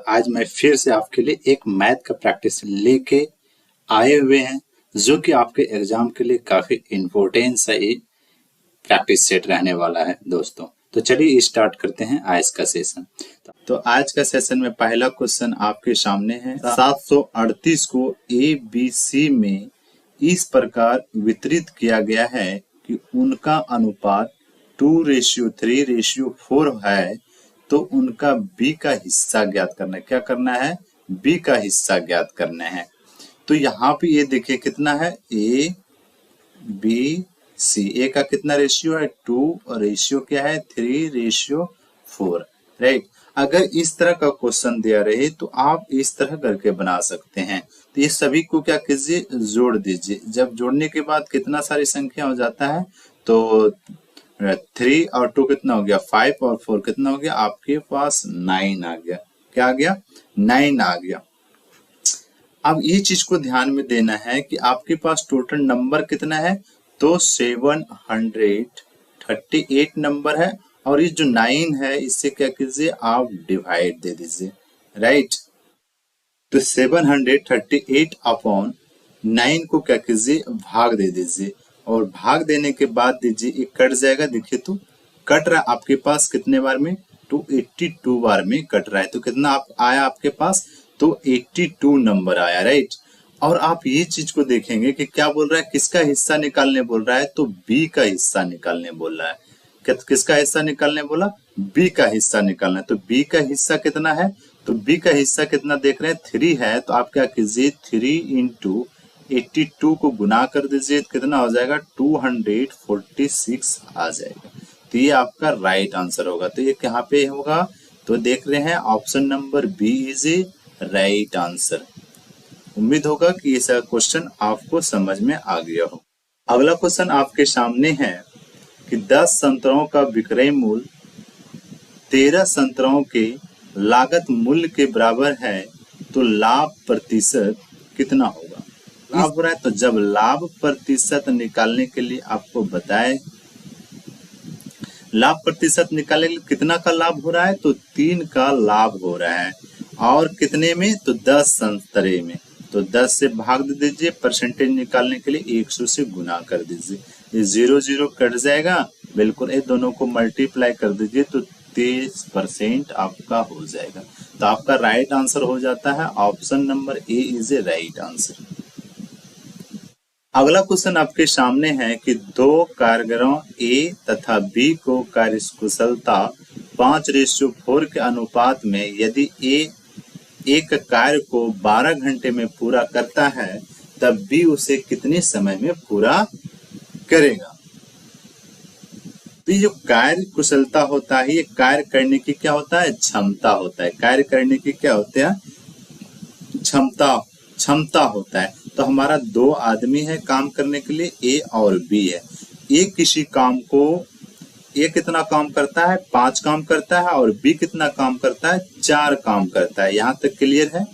आज मैं फिर से आपके लिए एक मैथ का प्रैक्टिस लेके आए हुए हैं जो कि आपके एग्जाम के लिए काफी इम्पोर्टेंट सा ही प्रैक्टिस सेट रहने वाला है दोस्तों। तो चलिए स्टार्ट करते हैं आज का सेशन। तो आज का सेशन में पहला क्वेश्चन आपके सामने है। 738 को ए बी सी में इस प्रकार वितरित किया गया है कि उनका अनुपात 2:3:4 है, तो उनका बी का हिस्सा ज्ञात करना है। क्या करना है? बी का हिस्सा ज्ञात करना है। तो यहाँ पे ये देखिए कितना है, ए बी सी। ए का कितना रेशियो है? 2 और रेशियो क्या है? 3:4। राइट। अगर इस तरह का क्वेश्चन दिया रहे तो आप इस तरह करके बना सकते हैं। तो ये सभी को क्या कीजिए, जोड़ दीजिए। जब जोड़ने के बाद कितना सारी संख्या हो जाता है, तो 3 और 2 कितना हो गया? 5 और 4 कितना हो गया? आपके पास 9 आ गया। क्या आ गया? 9 आ गया। अब ये चीज को ध्यान में देना है कि आपके पास टोटल नंबर कितना है, तो 738 नंबर है, और ये जो 9 है इससे क्या कीजिए, आप डिवाइड दे दीजिए। राइट। तो 738 अपॉन 9 को क्या कीजिए, भाग दे दीजिए, और भाग देने के बाद दीजिए एक कट जाएगा। देखिए तो कट रहा है आपके पास कितने बार में? 282 बार में कट रहा है। तो कितना आप आया आपके पास? तो 82 नंबर आया। राइट। और आप ये चीज को देखेंगे कि क्या बोल रहा है, किसका हिस्सा निकालने बोल रहा है, तो बी का हिस्सा निकालने बोल रहा है। किसका हिस्सा निकालने बोला? बी का हिस्सा निकालना है। तो बी का हिस्सा कितना है? तो बी का हिस्सा कितना देख रहे हैं? 3 है। तो आप क्या कीजिए, 3 × 82 को गुना कर दीजिए, कितना हो जाएगा? 246 आ जाएगा। तो ये आपका राइट आंसर होगा। तो ये कहाँ पे होगा? तो देख रहे हैं option number B is a right answer. उम्मीद होगा कि ये क्वेश्चन आपको समझ में आ गया हो। अगला क्वेश्चन आपके सामने है कि 10 संतरों का विक्रय मूल्य 13 संतरों के लागत मूल्य के बराबर है, तो लाभ प्रतिशत कितना होगा? लाभ हो रहा है, तो जब लाभ प्रतिशत निकालने के लिए आपको बताए, लाभ प्रतिशत निकालने के लिए कितना का लाभ हो रहा है, तो 3 का लाभ हो रहा है। और कितने में? तो 10 संतरे में। तो 10 से भाग दे दीजिए, परसेंटेज निकालने के लिए 100 से गुना कर दीजिए। ये 0 कट जाएगा, बिल्कुल ये दोनों को मल्टीप्लाई कर दीजिए, तो 23% आपका हो जाएगा। तो आपका राइट आंसर हो जाता है option number A is a right answer. अगला क्वेश्चन आपके सामने है कि 2 कारीगरों ए तथा बी को कार्यकुशलता 5:4 के अनुपात में यदि ए एक कार्य को 12 घंटे में पूरा करता है, तब बी उसे कितने समय में पूरा करेगा? तो ये जो कार्य कुशलता होता है, ये कार्य करने की क्या होता है? क्षमता होता है। कार्य करने की क्या होता है? क्षमता होता है। तो हमारा 2 आदमी है काम करने के लिए, ए और बी है। ए किसी काम को, ए कितना काम करता है? 5 काम करता है, और बी कितना काम करता है? 4 काम करता है। यहाँ तक क्लियर है?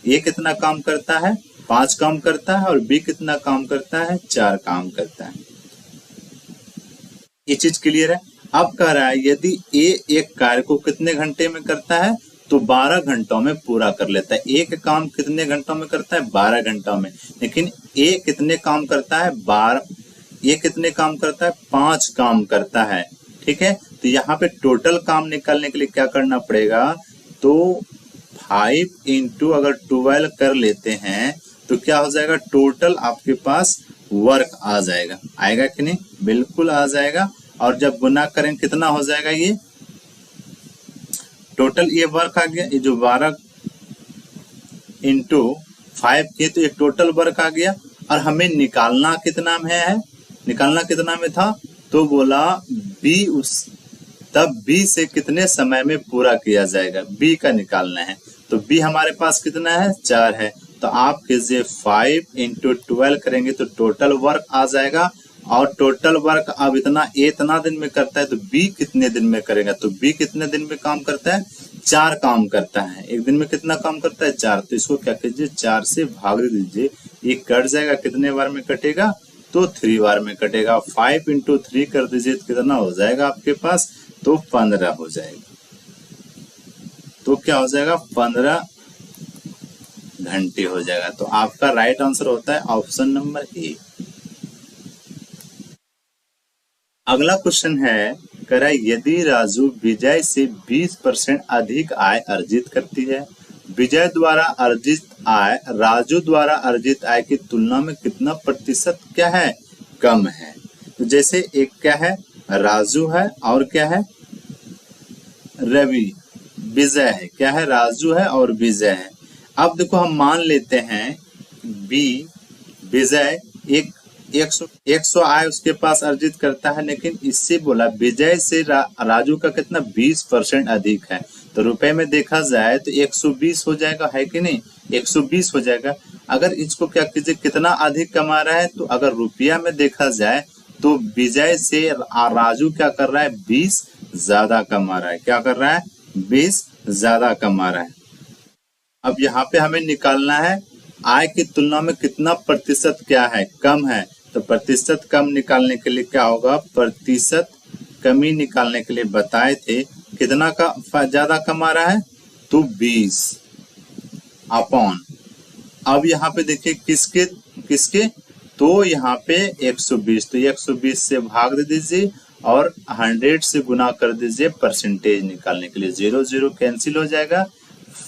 ए कितना काम करता है? 5 काम करता है, और बी कितना काम करता है? 4 काम करता है। ये चीज क्लियर है? अब कह रहा है यदि ए एक कार्य को कितने घंटे में करता है, तो 12 घंटों में पूरा कर लेता है। एक काम कितने घंटों में करता है? 12 घंटों में। लेकिन ए कितने काम करता है? 12। ये कितने काम करता है? 5 काम करता है। ठीक है। तो यहाँ पे टोटल काम निकालने के लिए क्या करना पड़ेगा, तो 5 × अगर 12 कर लेते हैं तो क्या हो जाएगा? टोटल आपके पास वर्क आ जाएगा। आएगा कि नहीं? बिल्कुल आ जाएगा। और जब गुना करें कितना हो जाएगा? ये टोटल ये वर्क आ गया। ये जो 12 × 5 किए तो ये टोटल वर्क आ गया। और हमें निकालना कितना में है? निकालना कितना में था? तो बोला बी तब बी से कितने समय में पूरा किया जाएगा, बी का निकालना है। तो बी हमारे पास कितना है? 4 है। तो आप कीजिए 5 × 12 करेंगे तो टोटल वर्क आ जाएगा। और टोटल वर्क अब इतना दिन में करता है, तो बी कितने दिन में करेगा? तो बी कितने दिन में काम करता है? 4 काम करता है। एक दिन में कितना काम करता है? 4। तो इसको क्या कीजिए, 4 से भाग दीजिए। ये कट जाएगा, कितने बार में कटेगा? तो 3 बार में कटेगा। 5 × 3 कर दीजिए तो कितना हो जाएगा आपके पास? तो 15 हो जाएगा। तो तो क्या हो जाएगा 15 घंटे हो जाएगा। तो आपका राइट आंसर होता है ऑप्शन नंबर ए। अगला क्वेश्चन है, कह रहा है यदि राजू विजय से 20% अधिक आय अर्जित करती है, विजय द्वारा अर्जित आय राजू द्वारा अर्जित आय की तुलना में कितना प्रतिशत क्या है कम है। तो जैसे एक क्या है राजू है और क्या है रवि, विजय है, क्या है राजू है और विजय है। अब देखो हम मान लेते हैं बी विजय एक सौ आय उसके पास अर्जित करता है, लेकिन इससे बोला विजय से राजू का कितना 20% अधिक है। तो रुपए में देखा जाए तो 120 हो जाएगा, है कि नहीं, 120 हो जाएगा। अगर इसको क्या कीजिए कितना अधिक कमा रहा है, तो अगर रुपया में देखा जाए तो विजय से राजू क्या कर रहा है 20 ज्यादा कमा रहा है। क्या कर रहा है 20 ज्यादा कमा रहा है। अब यहाँ पे हमें निकालना है आय की तुलना में कितना प्रतिशत क्या है कम है। तो प्रतिशत कम निकालने के लिए क्या होगा, प्रतिशत कमी निकालने के लिए बताए थे कितना का ज्यादा कमा रहा है, तो 20 अपॉन। अब यहाँ पे देखिए किसके किसके, तो यहाँ पे 120, तो 120 से भाग दे दीजिए और 100 से गुना कर दीजिए परसेंटेज निकालने के लिए। 0 0 कैंसिल हो जाएगा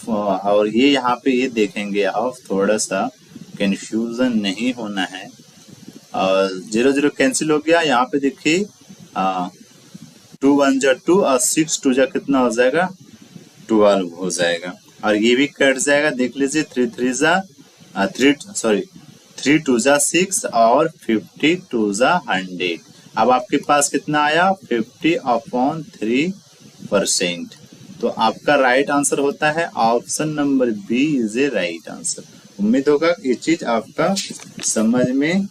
और ये यहाँ पे ये देखेंगे आप, थोड़ा सा कंफ्यूजन नहीं होना है। और 0 0 कैंसिल हो गया। यहाँ पे देखिए 2 1 जा 2 और 6 2 जा कितना हो जाएगा 12 हो जाएगा। और ये भी कट जाएगा, देख लीजिए 3 2 जा 6 और 50 2 जा 100। अब आपके पास कितना आया 50/3%। तो आपका राइट आंसर होता है option number B is a right answer. उम्मीद होगा ये चीज आपका समझ में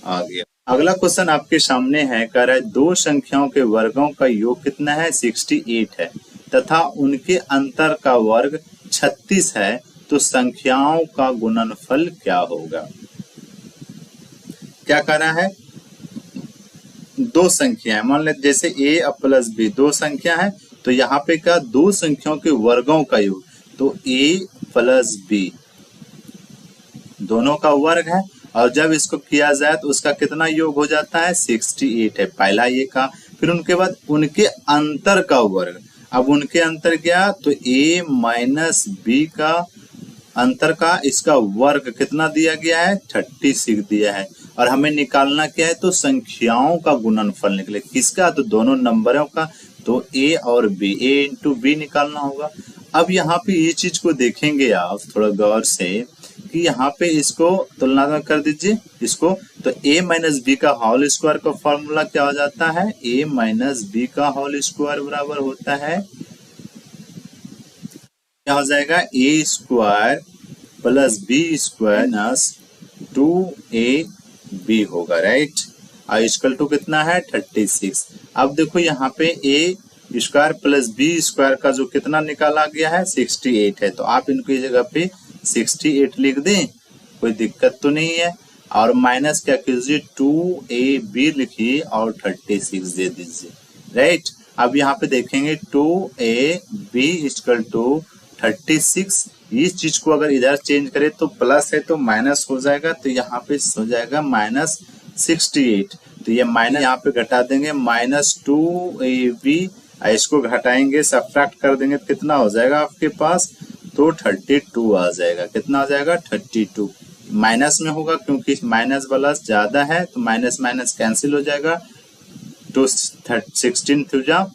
आ गया। अगला क्वेश्चन आपके सामने है, कह रहा है दो संख्याओं के वर्गों का योग कितना है 68 है तथा उनके अंतर का वर्ग 36 है, तो संख्याओं का गुणनफल क्या होगा। क्या करना है, दो संख्या है, मान लेते जैसे a प्लस b दो संख्या है, तो यहाँ पे क्या दो संख्याओं के वर्गों का योग, तो a प्लस b दोनों का वर्ग है और जब इसको किया जाए तो उसका कितना योग हो जाता है 68 है, पहला ये का। फिर उनके बाद उनके अंतर का वर्ग, अब उनके अंतर क्या, तो a माइनस b का अंतर का इसका वर्ग कितना दिया गया है 36 दिया है। और हमें निकालना क्या है, तो संख्याओं का गुणनफल निकले, किसका, तो दोनों नंबरों का, तो a और b, a इंटू बी निकालना होगा। अब यहाँ पे ये चीज को देखेंगे आप थोड़ा गौर से कि यहाँ पे इसको तुलना कर दीजिए इसको, तो a माइनस बी का होल स्क्वायर का फॉर्मूला क्या हो जाता है, a माइनस बी का होल स्क्वायर बराबर होता है, क्या हो जाएगा a square plus B square minus 2ab होगा, राइट। और इक्वल टू कितना है 36। अब देखो यहाँ पे a square plus B square का जो कितना निकाला गया है 68 है, तो आप इनकी जगह पे 68 लिख दें, कोई दिक्कत तो नहीं है। और माइनस क्या कीजिए 2ab लिखिए और 36 दे दीजिए, राइट। अब यहाँ पे देखेंगे 2ab इक्वल टू 36। इस चीज को अगर इधर चेंज करें तो प्लस है तो माइनस हो जाएगा, तो यहाँ पे हो जाएगा माइनस 68। तो ये माइनस यहाँ पे घटा देंगे माइनस 2ab, इसको घटाएंगे सब्ट्रैक्ट कर देंगे तो कितना हो जाएगा आपके पास, तो 32 आ जाएगा। कितना आ जाएगा 32, माइनस में होगा क्योंकि माइनस वाला ज्यादा है, तो माइनस माइनस कैंसिल हो जाएगा, तो 16 टू जा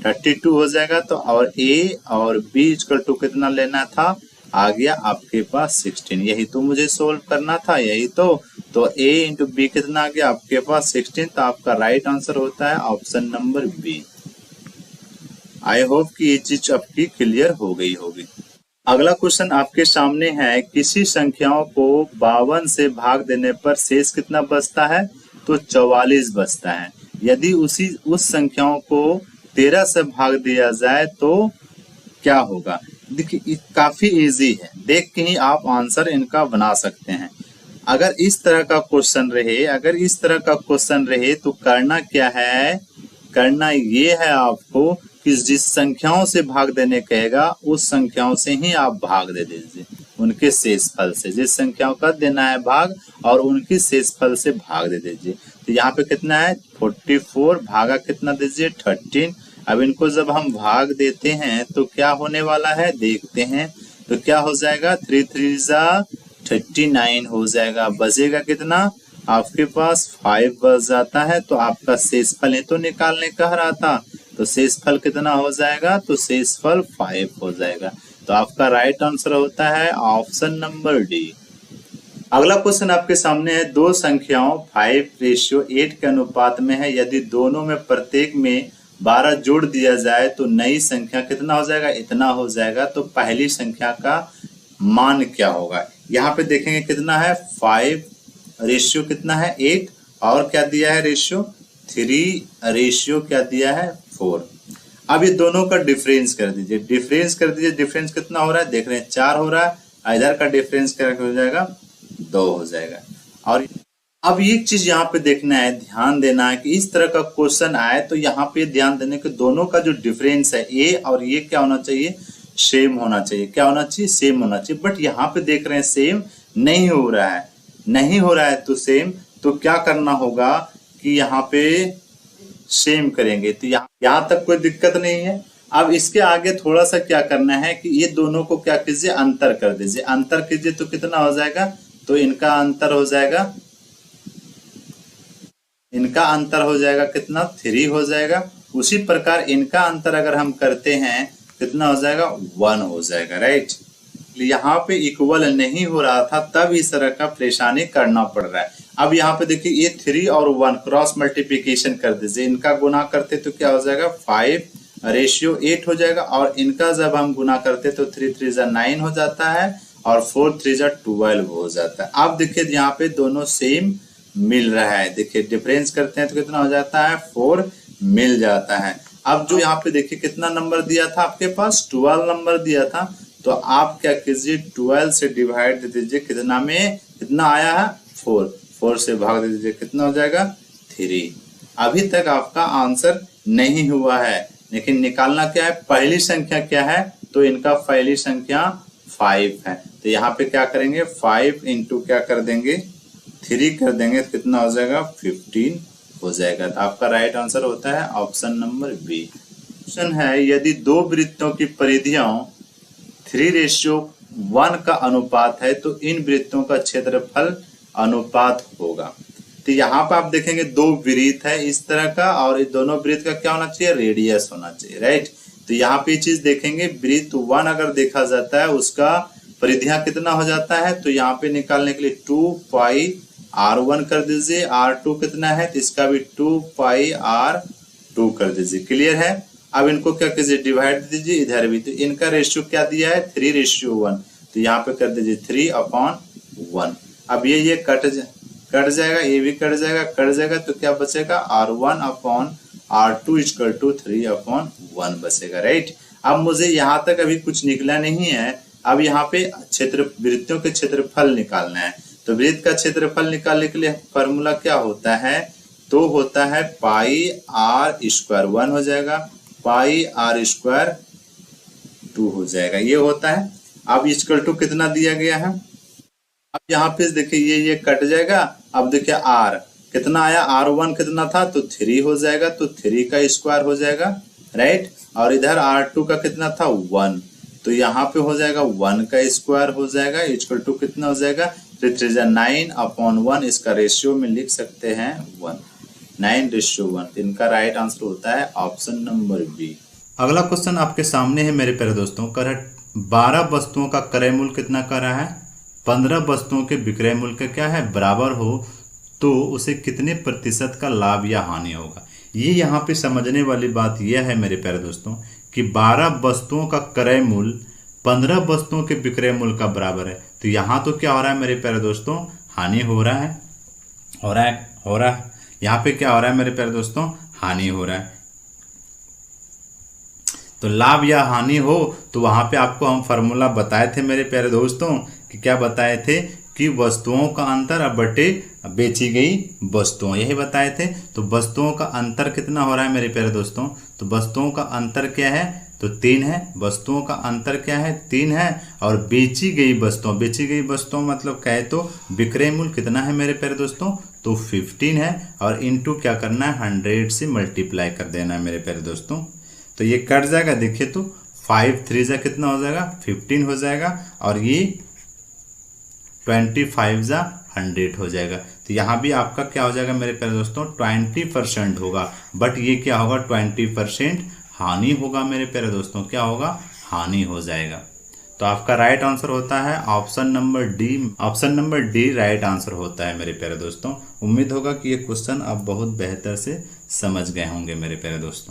32 हो जाएगा। तो और a और b इक्वल टू कितना लेना था, आ गया आपके पास 16। यही तो मुझे सोल्व करना था, यही तो a इंटू बी कितना आ गया आपके पास 16। तो आपका राइट आंसर होता है option number B. I hope कि ये चीज आपकी क्लियर हो गई होगी। अगला क्वेश्चन आपके सामने है, किसी संख्याओं को 52 से भाग देने पर शेष कितना बचता है, तो 44 बचता है। यदि उस संख्याओं को 13 से भाग दिया जाए तो क्या होगा। देखिए काफी इजी है, देख के ही आप आंसर इनका बना सकते हैं। अगर इस तरह का क्वेश्चन रहे तो करना क्या है, करना ये है आपको कि जिस संख्याओं से भाग देने कहेगा उस संख्याओं से ही आप भाग दे दीजिए, उनके शेषफल से। जिस संख्याओं का देना है भाग और उनकी शेषफल से भाग दे दीजिए। तो यहाँ पे कितना है 44 भागा कितना दीजिए 13। अब इनको जब हम भाग देते हैं तो क्या होने वाला है देखते हैं। तो क्या हो जाएगा 3 3 जा 39 हो जाएगा। बचेगा कितना आपके पास 5 बच जाता है। तो आपका शेषफल तो निकालने कह रहा था, तो शेषफल कितना हो जाएगा, तो शेषफल 5 हो जाएगा। तो आपका राइट आंसर होता है ऑप्शन नंबर डी। अगला क्वेश्चन आपके सामने है, दो संख्याओं 5:8 के अनुपात में है। यदि दोनों में प्रत्येक में 12 जोड़ दिया जाए तो नई संख्या कितना हो जाएगा, इतना हो जाएगा। तो पहली संख्या का मान क्या होगा। यहाँ पे देखेंगे कितना है 5 रेशियो कितना है 8 और क्या दिया है रेशियो 3 रेशियो क्या दिया है 4। अब ये दोनों का डिफरेंस कर दीजिए, डिफरेंस कर दीजिए। डिफरेंस कितना हो रहा है देख रहे हैं 4 हो रहा है। इधर का डिफरेंस क्या हो जाएगा 2 हो जाएगा। और अब एक चीज यहाँ पे देखना है, ध्यान देना है कि इस तरह का क्वेश्चन आए तो यहाँ पे ध्यान देने के दोनों का जो डिफरेंस है ए और ये क्या होना चाहिए सेम होना चाहिए। क्या होना चाहिए सेम होना चाहिए। बट यहाँ पे देख रहे हैं सेम नहीं हो रहा है, नहीं हो रहा है तो सेम। तो क्या करना होगा कि यहाँ पे सेम करेंगे। तो यहाँ तक कोई दिक्कत नहीं है। अब इसके आगे थोड़ा सा क्या करना है कि ये दोनों को क्या कीजिए अंतर कर दीजिए। अंतर कीजिए तो कितना हो जाएगा, तो इनका अंतर हो जाएगा, इनका अंतर हो जाएगा कितना 3 हो जाएगा। उसी प्रकार इनका अंतर अगर हम करते हैं कितना हो जाएगा 1 हो जाएगा। राइट, यहाँ पे इक्वल नहीं हो रहा था तब इस तरह का परेशानी करना पड़ रहा है। अब यहाँ पे देखिए ये 3 और 1 क्रॉस मल्टीप्लिकेशन कर दीजिए। इनका गुना करते तो क्या हो जाएगा 5:8 हो जाएगा। और इनका जब हम गुना करते तो 3 3 जा 9 हो जाता है और 4 3 जा 12 हो जाता है। अब देखिए यहाँ पे दोनों सेम मिल रहा है। देखिए डिफरेंस करते हैं तो कितना हो जाता है 4 मिल जाता है। अब जो यहाँ पे देखिए कितना नंबर दिया था आपके पास 12 नंबर दिया था। तो आप क्या कीजिए 12 से डिवाइड दे दीजिए कितना में, कितना आया है 4 से भाग दे दीजिए कितना हो जाएगा 3। अभी तक आपका आंसर नहीं हुआ है, लेकिन निकालना क्या है पहली संख्या क्या है। तो इनका पहली संख्या 5 है। तो यहाँ पे क्या करेंगे 5 इंटू क्या कर देंगे 3 कर देंगे तो कितना हो जाएगा 15 हो जाएगा। तो आपका राइट आंसर होता है ऑप्शन नंबर बी। क्वेश्चन है, यदि दो वृत्तों की परिधियों 3:1 का अनुपात है तो इन वृत्तों का क्षेत्रफल अनुपात होगा। तो यहाँ पर आप देखेंगे दो वृत्त है इस तरह का और इस दोनों वृत्त का क्या होना चाहिए रेडियस होना चाहिए। राइट, तो यहाँ पे चीज देखेंगे वृत्त 1 अगर देखा जाता है उसका परिधियां कितना हो जाता है। तो यहाँ पे निकालने के लिए 2πr1 कर दीजिए, r2 कितना है तो इसका भी 2πr2 कर दीजिए। क्लियर है। अब इनको क्या कीजिए डिवाइड दीजिए इधर भी। तो इनका रेशियो क्या दिया है 3:1। तो यहाँ पे कर दीजिए 3/1। अब ये कट जाएगा, ये भी कट जाएगा तो क्या बचेगा r1/r2 इक्वल टू 3/1 बचेगा। राइट, अब मुझे यहाँ तक अभी कुछ निकला नहीं है। अब यहाँ पे वृत्तों के क्षेत्रफल निकालना है। तो वृत्त का क्षेत्रफल निकालने के लिए फॉर्मूला क्या होता है, तो होता है πr² 1 हो जाएगा, πr² 2 हो जाएगा, ये होता है। अब इक्वल टू कितना दिया गया है। अब यहाँ पे देखिए ये कट जाएगा। अब देखिए r कितना आया, r1 कितना था तो 3 हो जाएगा, तो 3 का स्क्वायर हो जाएगा। राइट, और इधर r2 का कितना था 1, तो यहाँ पे हो जाएगा 1 का स्क्वायर हो जाएगा इक्वल टू कितना हो जाएगा 3 9/1। इसका रेशियो में लिख सकते हैं 1, 9:1। इनका राइट आंसर होता है ऑप्शन नंबर बी। अगला क्वेश्चन आपके सामने है मेरे प्यारे दोस्तों। कर 12 वस्तुओं का क्रय मूल्य कितना कर रहा है, 15 वस्तुओं के विक्रय मूल्य का क्या है बराबर हो तो उसे कितने प्रतिशत का लाभ या हानि होगा। ये यहाँ पे समझने वाली बात यह है मेरे प्यारे दोस्तों कि 12 वस्तुओं का क्रय मूल्य 15 वस्तुओं के विक्रय मूल्य का बराबर है। तो यहाँ तो क्या हो रहा है मेरे प्यारे दोस्तों हानि हो रहा है। यहाँ पे क्या हो रहा है मेरे प्यारे दोस्तों हानि हो रहा है। तो लाभ या हानि हो तो वहां पे आपको हम फॉर्मूला बताए थे मेरे प्यारे दोस्तों कि क्या बताए थे कि वस्तुओं का अंतर बटे बेची गई वस्तुओं, यही बताए थे। तो वस्तुओं का अंतर कितना हो रहा है मेरे प्यारे दोस्तों? तो वस्तुओं का अंतर क्या है? तो 3 है। वस्तुओं का अंतर क्या है? 3 है। और बेची गई वस्तुओं मतलब कहे तो विक्रय मूल्य कितना है मेरे प्यारे दोस्तों? तो 15 है। और इनटू क्या करना है? 100 से मल्टीप्लाई कर देना है मेरे प्यारे दोस्तों। तो ये कट जाएगा, देखिए तो 5 3 जा कितना हो जाएगा? 15 हो जाएगा। और ये 25 जा 100 हो जाएगा। तो यहाँ भी आपका क्या हो जाएगा मेरे प्यारे दोस्तों? 20% होगा। बट ये क्या होगा? 20% हानि होगा मेरे प्यारे दोस्तों। क्या होगा? हानि हो जाएगा। तो आपका राइट आंसर होता है option number D. Option number D right answer होता है मेरे प्यारे दोस्तों। उम्मीद होगा कि ये क्वेश्चन आप बहुत बेहतर से समझ गए होंगे मेरे प्यारे दोस्तों।